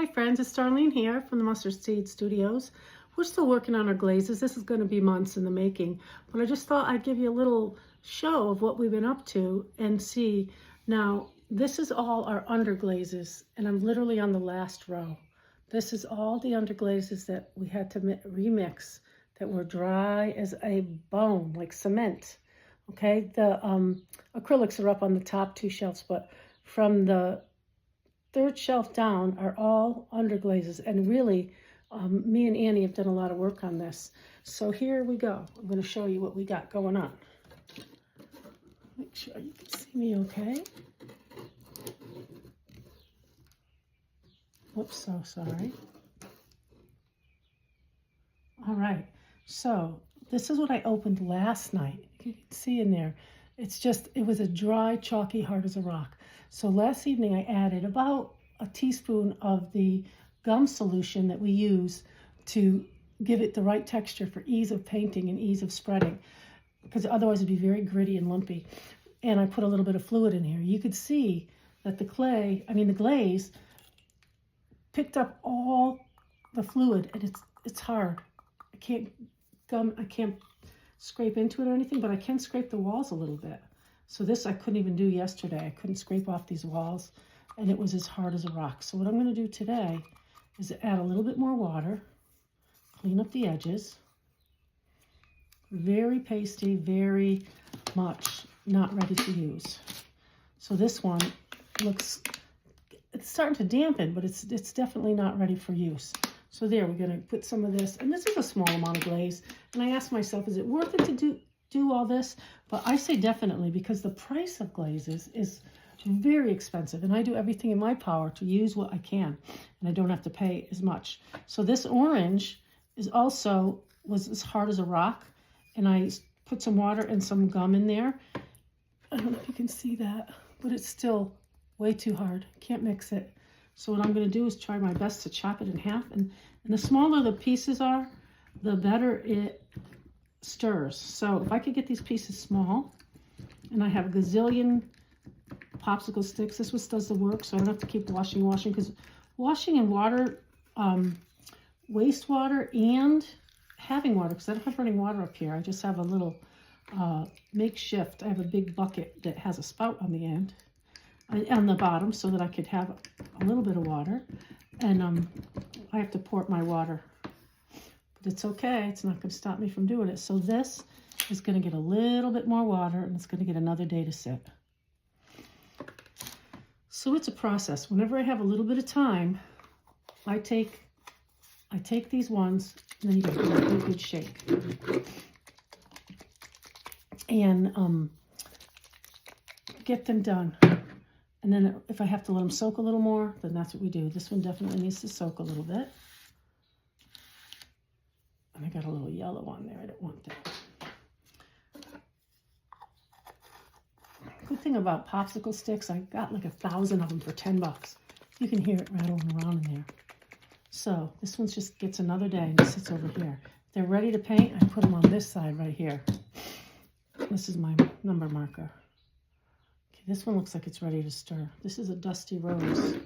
Hi friends, it's Darlene here from the Mustard Seed Studios. We're still working on our glazes. This is going to be months in the making, but I just thought I'd give you a little show of what we've been up to and see. Now, this is all our underglazes, and I'm literally on the last row. This is all the underglazes that we had to remix that were dry as a bone, like cement. Okay, the acrylics are up on the top two shelves, but from the third shelf down are all underglazes, and really me and Annie have done a lot of work on this. So here we go. I'm going to show you what we got going on. Make sure you can see me okay. Oops, so sorry. All right, so this is what I opened last night. You can see in there, it was a dry, chalky, hard as a rock. So last evening I added about a teaspoon of the gum solution that we use to give it the right texture for ease of painting and ease of spreading, because otherwise it'd be very gritty and lumpy. And I put a little bit of fluid in here. You could see that the glaze picked up all the fluid, and it's hard. I can't scrape into it or anything, but I can scrape the walls a little bit. So this I couldn't even do yesterday. I couldn't scrape off these walls, and it was as hard as a rock. So what I'm going to do today is add a little bit more water, clean up the edges. Very pasty, very much not ready to use. So this one it's starting to dampen, but it's definitely not ready for use. So there, we're going to put some of this, and this is a small amount of glaze. And I asked myself, is it worth it to do all this? But I say definitely, because the price of glazes is very expensive, and I do everything in my power to use what I can, and I don't have to pay as much. So this orange was as hard as a rock, and I put some water and some gum in there. I don't know if you can see that, but it's still way too hard. Can't mix it. So what I'm going to do is try my best to chop it in half, and the smaller the pieces are, the better it stirs. So if I could get these pieces small, and I have a gazillion popsicle sticks, this does the work, so I don't have to keep washing, because washing in water, wastewater, and having water, because I don't have running water up here. I just have a little makeshift. I have a big bucket that has a spout on the end, on the bottom, so that I could have a little bit of water, and I have to pour my water, but it's okay. It's not going to stop me from doing it. So this is going to get a little bit more water, and it's going to get another day to sit. So it's a process. Whenever I have a little bit of time, I take these ones, and then you give them a good, good shake, and get them done. And then if I have to let them soak a little more, then that's what we do. This one definitely needs to soak a little bit. And I got a little yellow on there. I don't want that. Good thing about popsicle sticks, I got like 1,000 of them for $10. You can hear it rattling around in there. So this one just gets another day, and it sits over here. If they're ready to paint, I put them on this side right here. This is my number marker. This one looks like it's ready to stir. This is a dusty rose.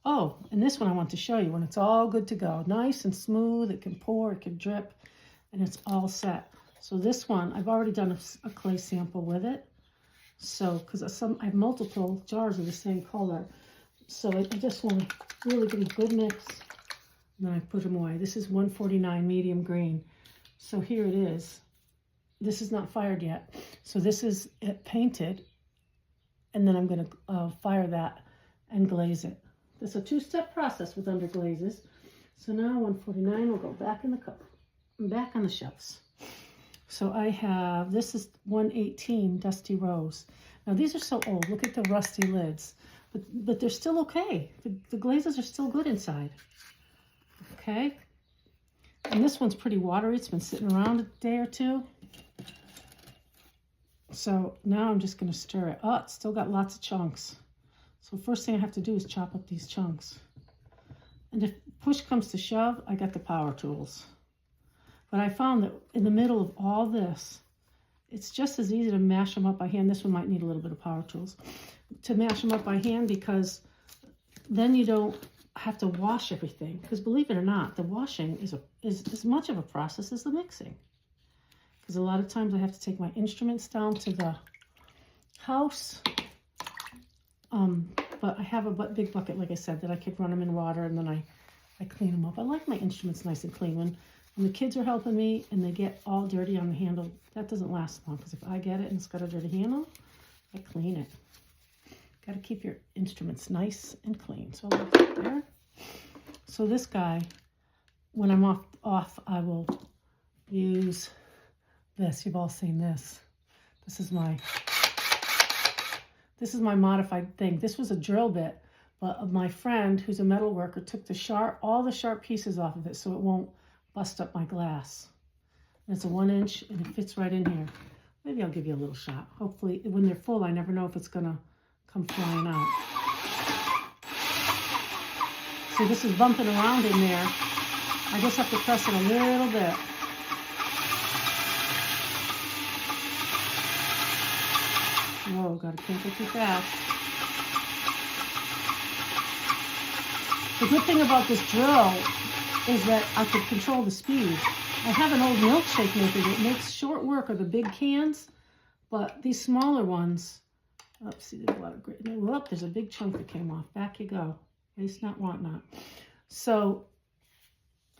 Oh, and this one I want to show you when it's all good to go. Nice and smooth. It can pour, it can drip, and it's all set. So this one, I've already done a clay sample with it. So, because I have multiple jars of the same color. So I just want to really get a good mix. And then I put them away. This is 149 medium green. So here it is. This is not fired yet. So this is it painted. And then I'm going to fire that and glaze it. It's a two-step process with underglazes. So now 149 will go back in the cup, back on the shelves. So I have, this is 118 Dusty Rose. Now these are so old. Look at the rusty lids, but they're still okay. The glazes are still good inside. Okay. And this one's pretty watery. It's been sitting around a day or two. So now I'm just going to stir it. Oh, it's still got lots of chunks. So first thing I have to do is chop up these chunks. And if push comes to shove, I got the power tools. But I found that in the middle of all this, it's just as easy to mash them up by hand. This one might need a little bit of power tools to mash them up by hand, because then you don't have to wash everything, because believe it or not, the washing is as much of a process as the mixing. Because a lot of times I have to take my instruments down to the house. But I have a big bucket, like I said, that I could run them in water, and then I clean them up. I like my instruments nice and clean. When the kids are helping me and they get all dirty on the handle, that doesn't last long, because if I get it and it's got a dirty handle, I clean it. Got to keep your instruments nice and clean. So I'll leave it there. So this guy, when I'm off, I will use this. You've all seen this. This is my modified thing. This was a drill bit, but my friend, who's a metal worker, took all the sharp pieces off of it so it won't bust up my glass. And it's a 1 inch, and it fits right in here. Maybe I'll give you a little shot. Hopefully, when they're full, I never know if it's gonna come flying out. See, this is bumping around in there. I just have to press it a little bit. Whoa, can't go too fast. The good thing about this drill is that I could control the speed. I have an old milkshake maker that makes short work of the big cans, but these smaller ones, see, there's a lot of grit. Whoop, there's a big chunk that came off. Back you go. Waste not, want not. So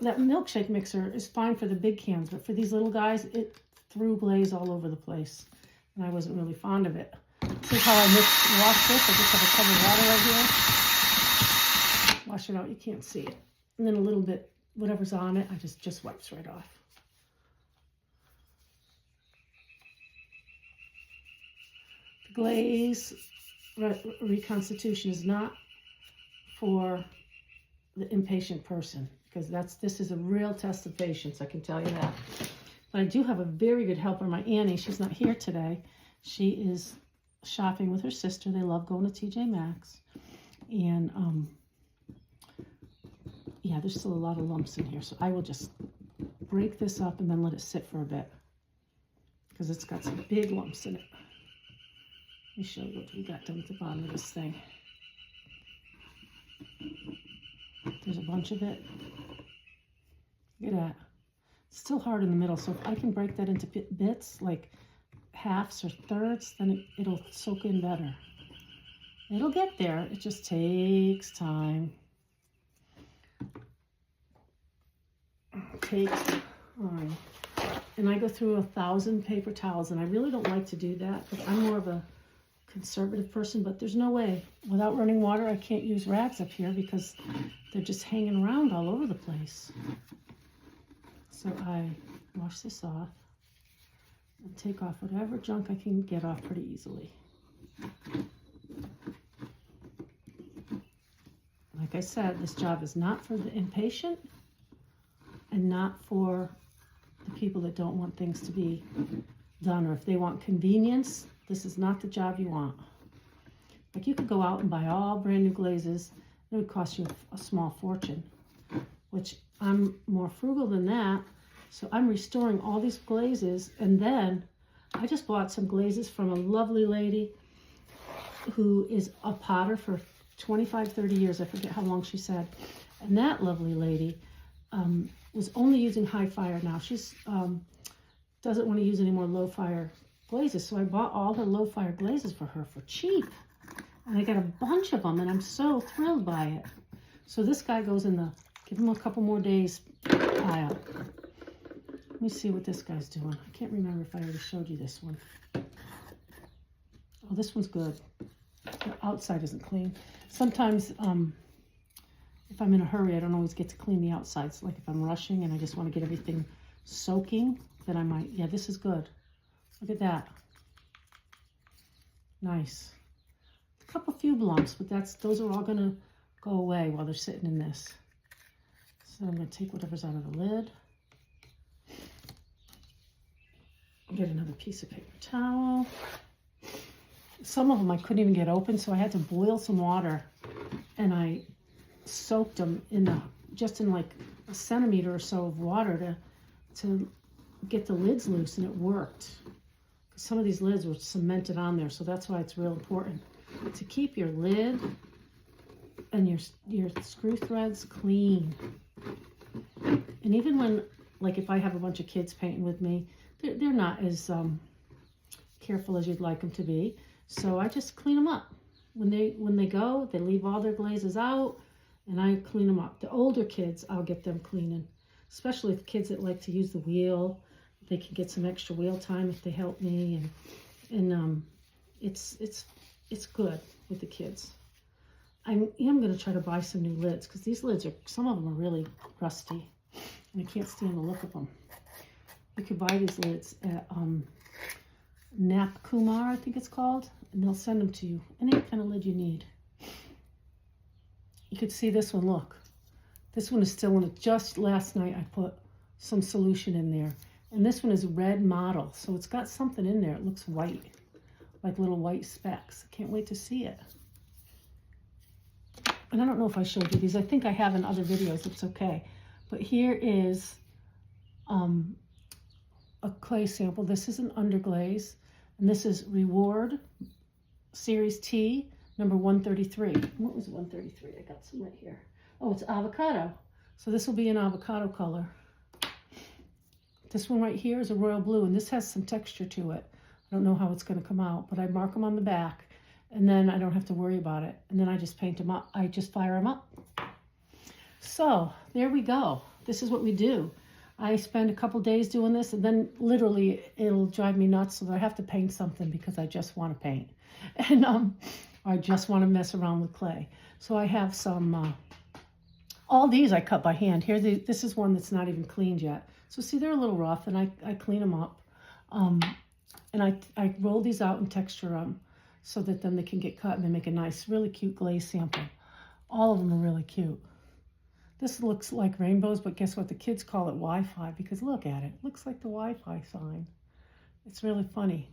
that milkshake mixer is fine for the big cans, but for these little guys, it threw glaze all over the place, and I wasn't really fond of it. This is how I wash this. I just have a tub of water right here. Wash it out. You can't see it. And then a little bit, whatever's on it, I just wipes right off. The glaze reconstitution is not for the impatient person, because this is a real test of patience, I can tell you that. But I do have a very good helper, my Annie. She's not here today. She is shopping with her sister. They love going to TJ Maxx. And yeah, there's still a lot of lumps in here, so I will just break this up and then let it sit for a bit, because it's got some big lumps in it. Let me show you what we got down at the bottom of this thing. There's a bunch of it. Look at that. It's still hard in the middle, so if I can break that into bits, like halves or thirds, then it'll soak in better. It'll get there. It just takes time. Takes time. And I go through 1,000 paper towels, and I really don't like to do that, because I'm more of a conservative person, but there's no way. Without running water, I can't use rags up here because they're just hanging around all over the place. So I wash this off and take off whatever junk I can get off pretty easily. Like I said, this job is not for the impatient and not for the people that don't want things to be done, or if they want convenience, this is not the job you want. Like, you could go out and buy all brand new glazes. It would cost you a small fortune, which I'm more frugal than that. So I'm restoring all these glazes, and then I just bought some glazes from a lovely lady who is a potter for 25, 30 years. I forget how long she said. And that lovely lady was only using high fire now. She's doesn't want to use any more low fire glazes. So I bought all her low fire glazes for her for cheap. And I got a bunch of them, and I'm so thrilled by it. So this guy goes in the, give him a couple more days pile. Let me see what this guy's doing. I can't remember if I already showed you this one. Oh, this one's good. The outside isn't clean. Sometimes if I'm in a hurry, I don't always get to clean the outsides. Like if I'm rushing and I just want to get everything soaking, then I might, yeah, this is good. Look at that. Nice. A few lumps, but those are all gonna go away while they're sitting in this. So I'm gonna take whatever's out of the lid. Get another piece of paper towel. Some of them I couldn't even get open, so I had to boil some water, and I soaked them in just in like a centimeter or so of water to get the lids loose, and it worked. Some of these lids were cemented on there, so that's why it's real important to keep your lid and your screw threads clean. And even when, like if I have a bunch of kids painting with me, they're not as careful as you'd like them to be. So I just clean them up. When they go, they leave all their glazes out, and I clean them up. The older kids, I'll get them cleaning, especially the kids that like to use the wheel. They can get some extra wheel time if they help me, and it's good with the kids. I am going to try to buy some new lids, because these lids some of them are really rusty, and I can't stand the look of them. You could buy these lids at Nap Kumar, I think it's called, and they'll send them to you. Any kind of lid you need. You could see this one, look. This one is still in it. Just last night I put some solution in there. And this one is red model, so it's got something in there. It looks white, like little white specks. I can't wait to see it. And I don't know if I showed you these. I think I have in other videos. It's okay. But here is a clay sample. This is an underglaze, and this is Reward Series T, number 133. What was 133? I got some right here. Oh, it's avocado. So this will be an avocado color. This one right here is a royal blue, and this has some texture to it. I don't know how it's going to come out, but I mark them on the back, and then I don't have to worry about it. And then I just paint them up. I just fire them up. So there we go. This is what we do. I spend a couple days doing this, and then literally it'll drive me nuts, so that I have to paint something because I just want to paint. And I just want to mess around with clay. So I have some, all these I cut by hand. Here, this is one that's not even cleaned yet. So see, they're a little rough, and I clean them up. And I roll these out and texture them so that then they can get cut and they make a nice, really cute glaze sample. All of them are really cute. This looks like rainbows, but guess what? The kids call it Wi-Fi, because look at it. It looks like the Wi-Fi sign. It's really funny.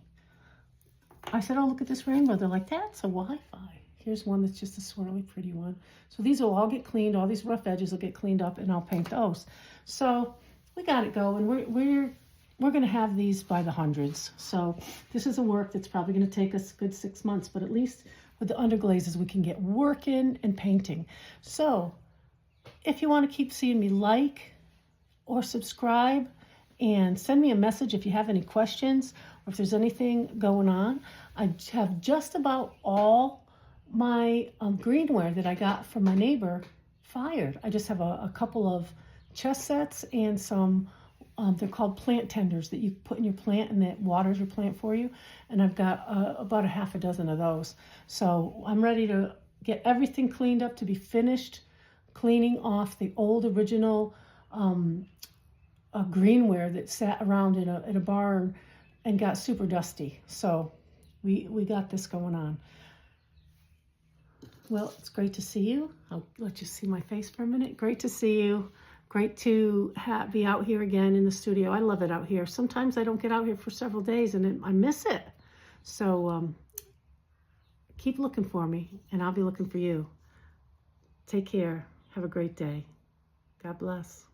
I said, oh, look at this rainbow. They're like, that's a Wi-Fi. Here's one that's just a swirly, pretty one. So these will all get cleaned. All these rough edges will get cleaned up, and I'll paint those. So we got it going. We're going to have these by the hundreds. So this is a work that's probably going to take us a good 6 months, but at least with the underglazes, we can get working and painting. So if you want to keep seeing me, like or subscribe, and send me a message if you have any questions or if there's anything going on. I have just about all my greenware that I got from my neighbor fired. I just have a couple of chest sets and some, they're called plant tenders that you put in your plant and that waters your plant for you. And I've got about a half a dozen of those. So I'm ready to get everything cleaned up to be finished cleaning off the old original greenware that sat around in a barn and got super dusty. So we got this going on. Well, it's great to see you. I'll let you see my face for a minute. Great to see you. Great to be out here again in the studio. I love it out here. Sometimes I don't get out here for several days and I miss it. So keep looking for me, and I'll be looking for you. Take care. Have a great day. God bless.